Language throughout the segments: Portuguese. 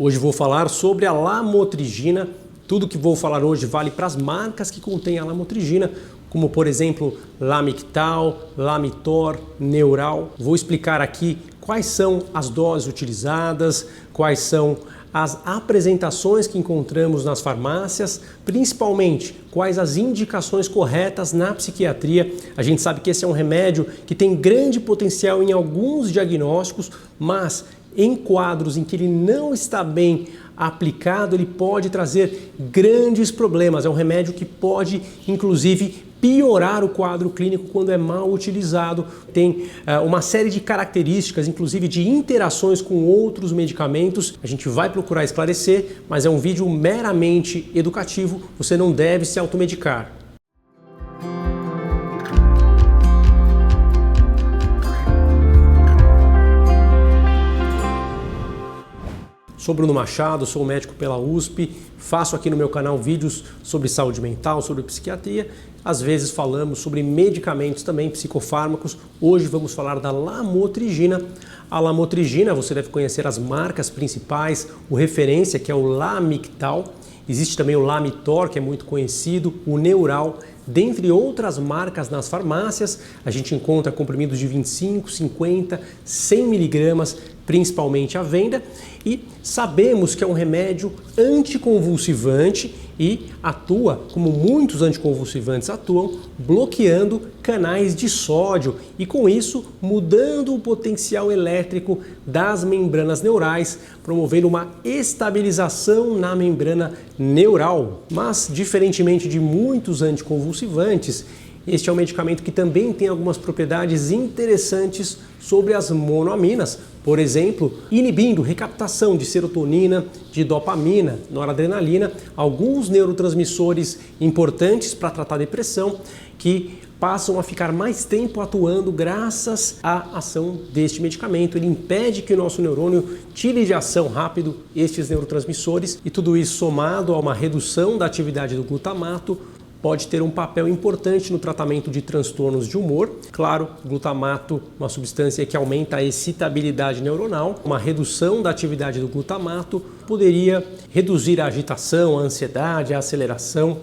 Hoje vou falar sobre a lamotrigina. Tudo que vou falar hoje vale para as marcas que contêm a lamotrigina, como por exemplo Lamictal, Lamitor, Neural. Vou explicar aqui quais são as doses utilizadas, quais são as apresentações que encontramos nas farmácias, principalmente quais as indicações corretas na psiquiatria. A gente sabe que esse é um remédio que tem grande potencial em alguns diagnósticos, mas em quadros em que ele não está bem aplicado, ele pode trazer grandes problemas. É um remédio que pode, inclusive, piorar o quadro clínico quando é mal utilizado. Tem uma série de características, inclusive de interações com outros medicamentos. A gente vai procurar esclarecer, mas é um vídeo meramente educativo. Você não deve se automedicar. Sou Bruno Machado, sou médico pela USP, faço aqui no meu canal vídeos sobre saúde mental, sobre psiquiatria. Às vezes falamos sobre medicamentos também, psicofármacos. Hoje vamos falar da lamotrigina. A lamotrigina, você deve conhecer as marcas principais, o referência que é o Lamictal. Existe também o Lamitor, que é muito conhecido, o Neural. Dentre outras marcas nas farmácias, a gente encontra comprimidos de 25, 50, 100 miligramas, principalmente à venda, e sabemos que é um remédio anticonvulsivante e atua, como muitos anticonvulsivantes atuam, bloqueando canais de sódio e com isso mudando o potencial elétrico das membranas neurais, promovendo uma estabilização na membrana neural. Mas, diferentemente de muitos anticonvulsivantes, este é um medicamento que também tem algumas propriedades interessantes sobre as monoaminas, por exemplo, inibindo recaptação de serotonina, de dopamina, noradrenalina, alguns neurotransmissores importantes para tratar depressão que passam a ficar mais tempo atuando graças à ação deste medicamento. Ele impede que o nosso neurônio tire de ação rápido estes neurotransmissores e tudo isso somado a uma redução da atividade do glutamato pode ter um papel importante no tratamento de transtornos de humor. Claro, o glutamato, uma substância que aumenta a excitabilidade neuronal, uma redução da atividade do glutamato poderia reduzir a agitação, a ansiedade, a aceleração,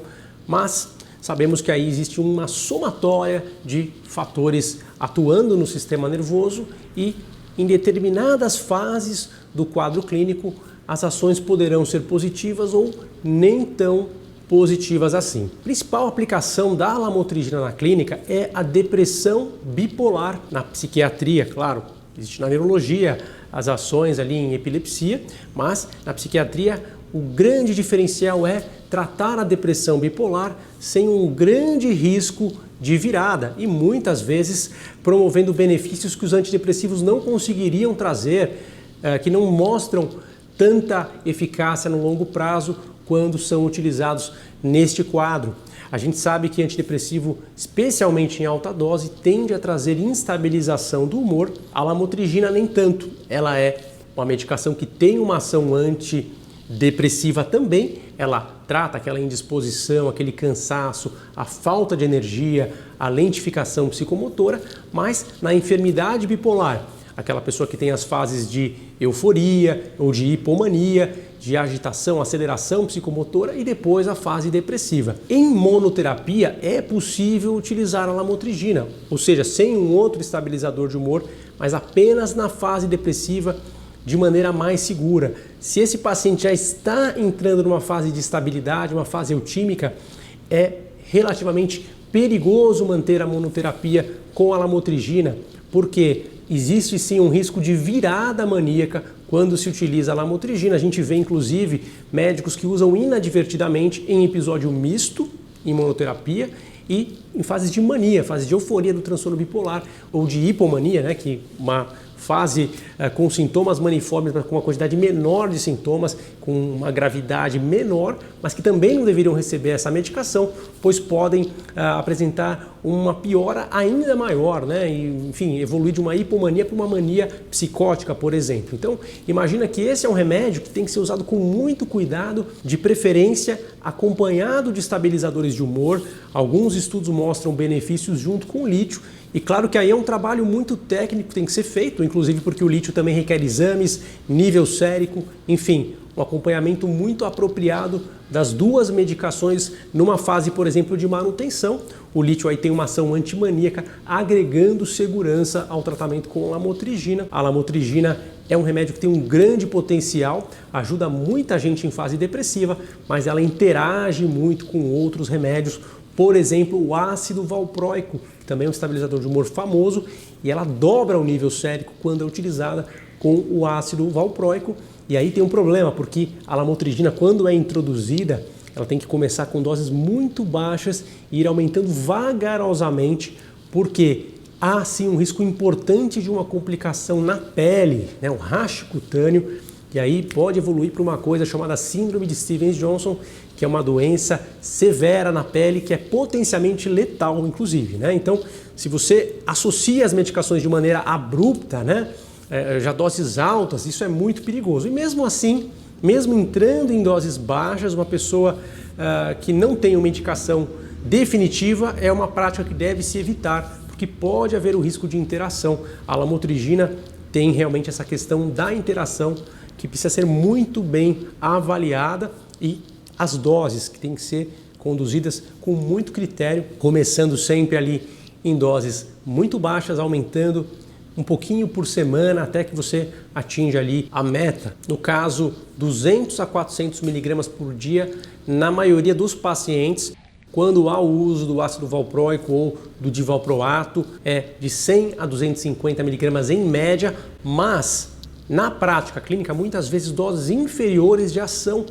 mas sabemos que aí existe uma somatória de fatores atuando no sistema nervoso e em determinadas fases do quadro clínico as ações poderão ser positivas ou nem tão positivas assim. A principal aplicação da lamotrigina na clínica é a depressão bipolar. Na psiquiatria, claro, existe na neurologia as ações ali em epilepsia, mas na psiquiatria o grande diferencial é tratar a depressão bipolar sem um grande risco de virada e muitas vezes promovendo benefícios que os antidepressivos não conseguiriam trazer, que não mostram tanta eficácia no longo prazo quando são utilizados neste quadro. A gente sabe que antidepressivo, especialmente em alta dose, tende a trazer instabilização do humor. A lamotrigina nem tanto. Ela é uma medicação que tem uma ação antidepressiva também. Ela trata aquela indisposição, aquele cansaço, a falta de energia, a lentificação psicomotora, mas na enfermidade bipolar, aquela pessoa que tem as fases de euforia ou de hipomania, de agitação, aceleração psicomotora e depois a fase depressiva. Em monoterapia é possível utilizar a lamotrigina, ou seja, sem um outro estabilizador de humor, mas apenas na fase depressiva de maneira mais segura. Se esse paciente já está entrando numa fase de estabilidade, uma fase eutímica, é relativamente perigoso manter a monoterapia com a lamotrigina, porque existe sim um risco de virada maníaca quando se utiliza a lamotrigina. A gente vê inclusive médicos que usam inadvertidamente em episódio misto, em monoterapia, e em fases de mania, fase de euforia do transtorno bipolar ou de hipomania, né, que uma fase com sintomas maniformes, com uma quantidade menor de sintomas, com uma gravidade menor, mas que também não deveriam receber essa medicação, pois podem apresentar uma piora ainda maior, né? E, enfim, evoluir de uma hipomania para uma mania psicótica, por exemplo. Então, imagina que esse é um remédio que tem que ser usado com muito cuidado, de preferência acompanhado de estabilizadores de humor. Alguns estudos mostram benefícios junto com o lítio. E claro que aí é um trabalho muito técnico que tem que ser feito, inclusive porque o lítio também requer exames, nível sérico, enfim, um acompanhamento muito apropriado das duas medicações numa fase, por exemplo, de manutenção. O lítio aí tem uma ação antimaníaca, agregando segurança ao tratamento com lamotrigina. A lamotrigina é um remédio que tem um grande potencial, ajuda muita gente em fase depressiva, mas ela interage muito com outros remédios, por exemplo, o ácido valproico, que também é um estabilizador de humor famoso, e ela dobra o nível sérico quando é utilizada com o ácido valproico. E aí tem um problema, porque a lamotrigina, quando é introduzida, ela tem que começar com doses muito baixas e ir aumentando vagarosamente, porque há sim um risco importante de uma complicação na pele, né, um racho cutâneo, e aí pode evoluir para uma coisa chamada síndrome de Stevens-Johnson, que é uma doença severa na pele que é potencialmente letal, inclusive, né? Então, se você associa as medicações de maneira abrupta, né, já doses altas, isso é muito perigoso. E mesmo assim, mesmo entrando em doses baixas, uma pessoa que não tem uma indicação definitiva é uma prática que deve se evitar, porque pode haver o risco de interação. A lamotrigina tem realmente essa questão da interação que precisa ser muito bem avaliada, e as doses que têm que ser conduzidas com muito critério, começando sempre ali em doses muito baixas, aumentando um pouquinho por semana até que você atinja ali a meta. No caso, 200 a 400 miligramas por dia na maioria dos pacientes. Quando há o uso do ácido valproico ou do divalproato, é de 100 a 250 miligramas em média, mas na prática clínica, muitas vezes doses inferiores já são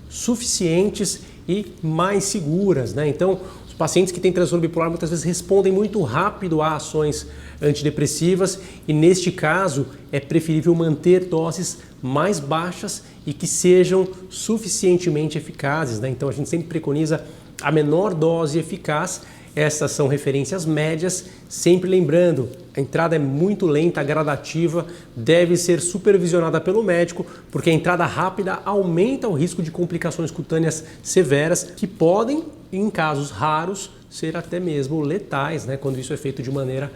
suficientes e mais seguras, né? Então, os pacientes que têm transtorno bipolar muitas vezes respondem muito rápido a ações antidepressivas, e neste caso é preferível manter doses mais baixas e que sejam suficientemente eficazes, né? Então a gente sempre preconiza a menor dose eficaz. Essas são referências médias, sempre lembrando, a entrada é muito lenta, gradativa, deve ser supervisionada pelo médico, porque a entrada rápida aumenta o risco de complicações cutâneas severas, que podem, em casos raros, ser até mesmo letais, né? Quando isso é feito de maneira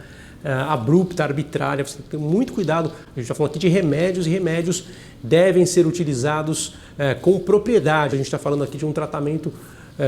abrupta, arbitrária. Você tem que ter muito cuidado. A gente está falando aqui de remédios, e remédios devem ser utilizados com propriedade. A gente está falando aqui de um tratamento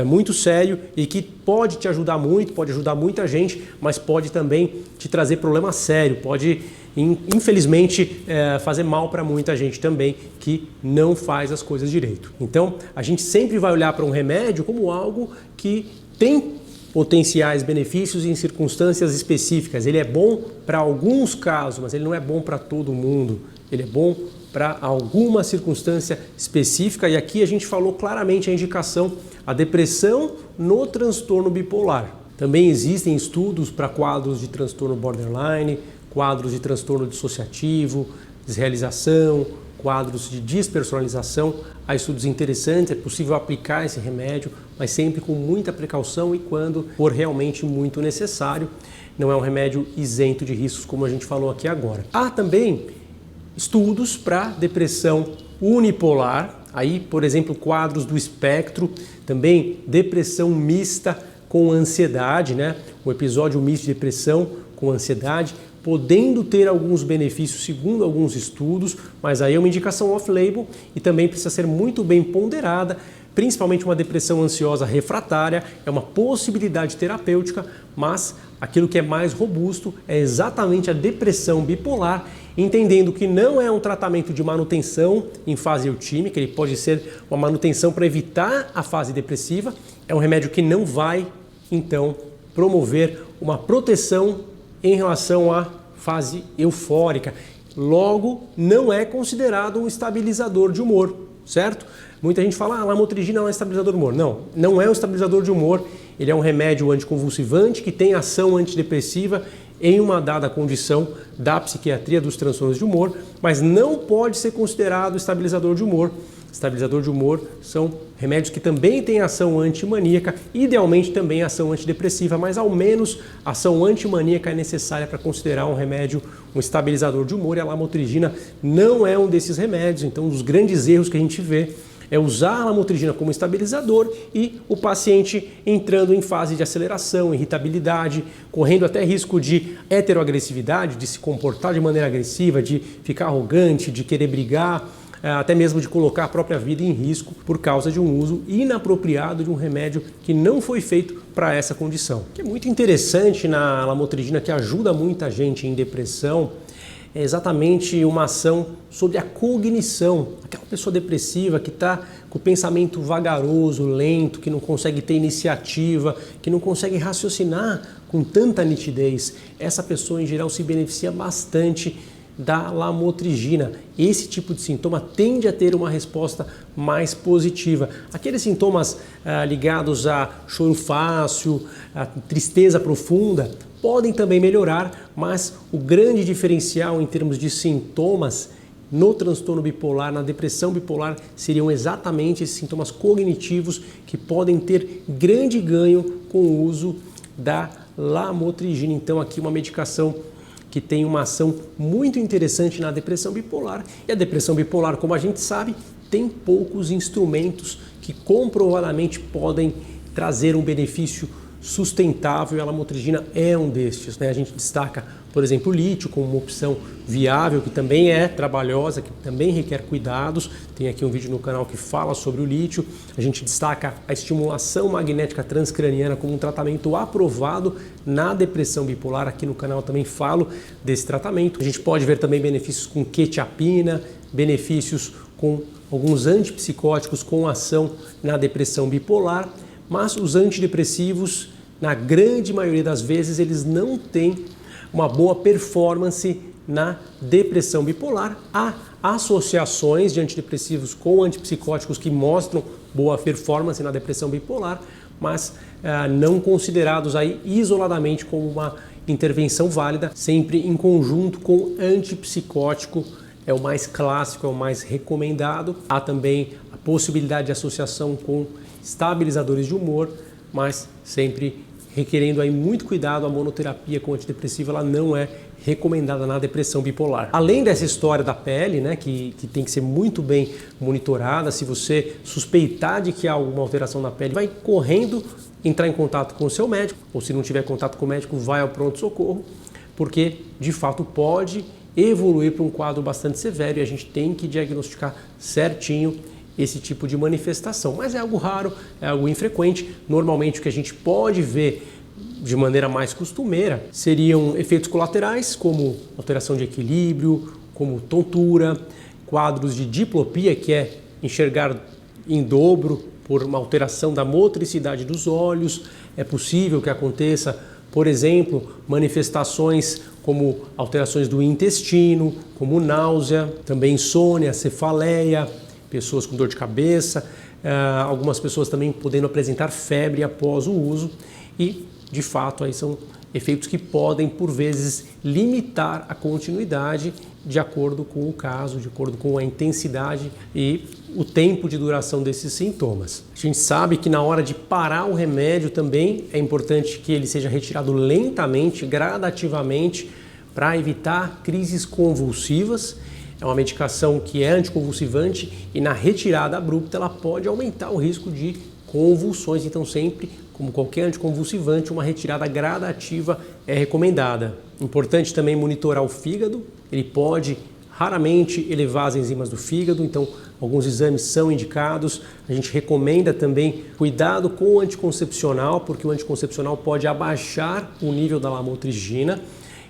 muito sério e que pode te ajudar muito, pode ajudar muita gente, mas pode também te trazer problema sério, pode infelizmente fazer mal para muita gente também que não faz as coisas direito. Então a gente sempre vai olhar para um remédio como algo que tem potenciais benefícios em circunstâncias específicas. Ele é bom para alguns casos, mas ele não é bom para todo mundo. Ele é bom para alguma circunstância específica, e aqui a gente falou claramente a indicação, a depressão no transtorno bipolar. Também existem estudos para quadros de transtorno borderline, quadros de transtorno dissociativo, desrealização, quadros de despersonalização. Há estudos interessantes, é possível aplicar esse remédio, mas sempre com muita precaução e quando for realmente muito necessário. Não é um remédio isento de riscos, como a gente falou aqui agora. Há também estudos para depressão unipolar, aí, por exemplo, quadros do espectro, também depressão mista com ansiedade, né? O episódio misto de depressão com ansiedade, podendo ter alguns benefícios segundo alguns estudos, mas aí é uma indicação off-label e também precisa ser muito bem ponderada. Principalmente uma depressão ansiosa refratária é uma possibilidade terapêutica, mas aquilo que é mais robusto é exatamente a depressão bipolar, entendendo que não é um tratamento de manutenção em fase eutímica, ele pode ser uma manutenção para evitar a fase depressiva, é um remédio que não vai, então, promover uma proteção em relação à fase eufórica. Logo, não é considerado um estabilizador de humor, certo? Muita gente fala, a lamotrigina não é estabilizador de humor. Não, não é um estabilizador de humor. Ele é um remédio anticonvulsivante que tem ação antidepressiva em uma dada condição da psiquiatria dos transtornos de humor, mas não pode ser considerado estabilizador de humor. Estabilizador de humor são remédios que também têm ação antimaníaca, idealmente também ação antidepressiva, mas ao menos ação antimaníaca é necessária para considerar um remédio um estabilizador de humor, e a lamotrigina não é um desses remédios. Então, um dos grandes erros que a gente vê é usar a lamotrigina como estabilizador e o paciente entrando em fase de aceleração, irritabilidade, correndo até risco de heteroagressividade, de se comportar de maneira agressiva, de ficar arrogante, de querer brigar, até mesmo de colocar a própria vida em risco por causa de um uso inapropriado de um remédio que não foi feito para essa condição. O que é muito interessante na lamotrigina, que ajuda muita gente em depressão, é exatamente uma ação sobre a cognição. Aquela pessoa depressiva que está com o pensamento vagaroso, lento, que não consegue ter iniciativa, que não consegue raciocinar com tanta nitidez. Essa pessoa, em geral, se beneficia bastante da lamotrigina. Esse tipo de sintoma tende a ter uma resposta mais positiva. Aqueles sintomas ligados a choro fácil, a tristeza profunda, podem também melhorar, mas o grande diferencial em termos de sintomas no transtorno bipolar, na depressão bipolar, seriam exatamente esses sintomas cognitivos que podem ter grande ganho com o uso da lamotrigina. Então aqui uma medicação que tem uma ação muito interessante na depressão bipolar. E a depressão bipolar, como a gente sabe, tem poucos instrumentos que comprovadamente podem trazer um benefício sustentável, e a lamotrigina é um destes, né? A gente destaca, por exemplo, o lítio como uma opção viável, que também é trabalhosa, que também requer cuidados. Tem aqui um vídeo no canal que fala sobre o lítio. A gente destaca a estimulação magnética transcraniana como um tratamento aprovado na depressão bipolar. Aqui no canal também falo desse tratamento. A gente pode ver também benefícios com quetiapina, benefícios com alguns antipsicóticos com ação na depressão bipolar, mas os antidepressivos, na grande maioria das vezes, eles não têm uma boa performance na depressão bipolar. Há associações de antidepressivos com antipsicóticos que mostram boa performance na depressão bipolar, mas não considerados aí isoladamente como uma intervenção válida, sempre em conjunto com antipsicótico. É o mais clássico, é o mais recomendado. Há também a possibilidade de associação com estabilizadores de humor, mas sempre requerendo aí muito cuidado. A monoterapia com antidepressivo ela não é recomendada na depressão bipolar. Além dessa história da pele, né, que tem que ser muito bem monitorada, se você suspeitar de que há alguma alteração na pele, vai correndo entrar em contato com o seu médico, ou se não tiver contato com o médico, vai ao pronto-socorro, porque de fato pode evoluir para um quadro bastante severo e a gente tem que diagnosticar certinho esse tipo de manifestação. Mas é algo raro, é algo infrequente. Normalmente o que a gente pode ver de maneira mais costumeira seriam efeitos colaterais, como alteração de equilíbrio, como tontura, quadros de diplopia, que é enxergar em dobro por uma alteração da motricidade dos olhos. É possível que aconteça, por exemplo, manifestações como alterações do intestino, como náusea, também insônia, cefaleia, pessoas com dor de cabeça, algumas pessoas também podendo apresentar febre após o uso e, de fato, aí são efeitos que podem, por vezes, limitar a continuidade de acordo com o caso, de acordo com a intensidade e o tempo de duração desses sintomas. A gente sabe que na hora de parar o remédio também é importante que ele seja retirado lentamente, gradativamente, para evitar crises convulsivas. É uma medicação que é anticonvulsivante e na retirada abrupta ela pode aumentar o risco de convulsões. Então sempre, como qualquer anticonvulsivante, uma retirada gradativa é recomendada. Importante também monitorar o fígado. Ele pode raramente elevar as enzimas do fígado, então alguns exames são indicados. A gente recomenda também cuidado com o anticoncepcional, porque o anticoncepcional pode abaixar o nível da lamotrigina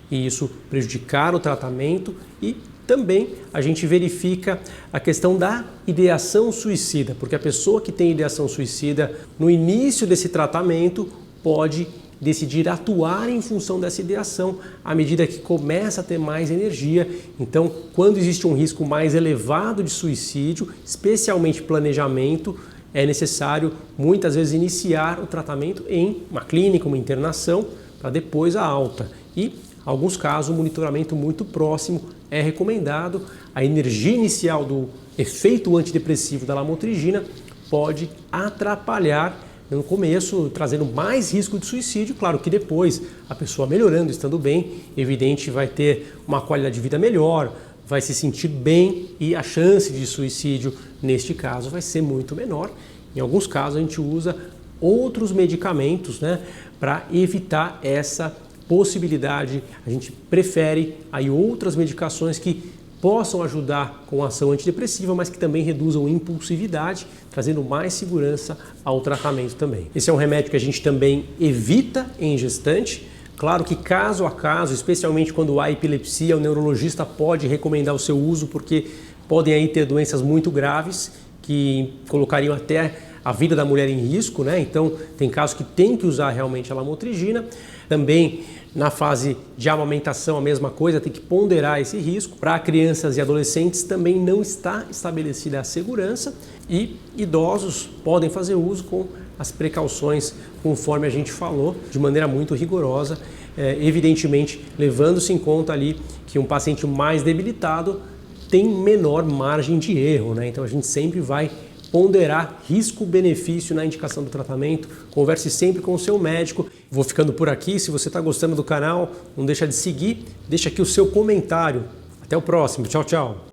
e isso prejudicar o tratamento. E também a gente verifica a questão da ideação suicida, porque a pessoa que tem ideação suicida no início desse tratamento pode decidir atuar em função dessa ideação à medida que começa a ter mais energia. Então, quando existe um risco mais elevado de suicídio, especialmente planejamento, é necessário muitas vezes iniciar o tratamento em uma clínica, uma internação, para depois a alta. E, em alguns casos, o monitoramento muito próximo é recomendado. A energia inicial do efeito antidepressivo da lamotrigina pode atrapalhar no começo, trazendo mais risco de suicídio. Claro que depois, a pessoa melhorando, estando bem, evidente, vai ter uma qualidade de vida melhor, vai se sentir bem e a chance de suicídio, neste caso, vai ser muito menor. Em alguns casos, a gente usa outros medicamentos, né, para evitar essa possibilidade. A gente prefere aí outras medicações que possam ajudar com a ação antidepressiva, mas que também reduzam impulsividade, trazendo mais segurança ao tratamento também. Esse é um remédio que a gente também evita em gestante. Claro que caso a caso, especialmente quando há epilepsia, o neurologista pode recomendar o seu uso, porque podem aí ter doenças muito graves que colocariam até a vida da mulher em risco, né? Então tem casos que tem que usar realmente a lamotrigina. Também na fase de amamentação a mesma coisa, tem que ponderar esse risco. Para crianças e adolescentes também não está estabelecida a segurança e idosos podem fazer uso com as precauções conforme a gente falou, de maneira muito rigorosa, evidentemente levando-se em conta ali que um paciente mais debilitado tem menor margem de erro, né? Então a gente sempre vai ponderar risco-benefício na indicação do tratamento. Converse sempre com o seu médico. Vou ficando por aqui. Se você está gostando do canal, não deixa de seguir. Deixa aqui o seu comentário. Até o próximo. Tchau, tchau.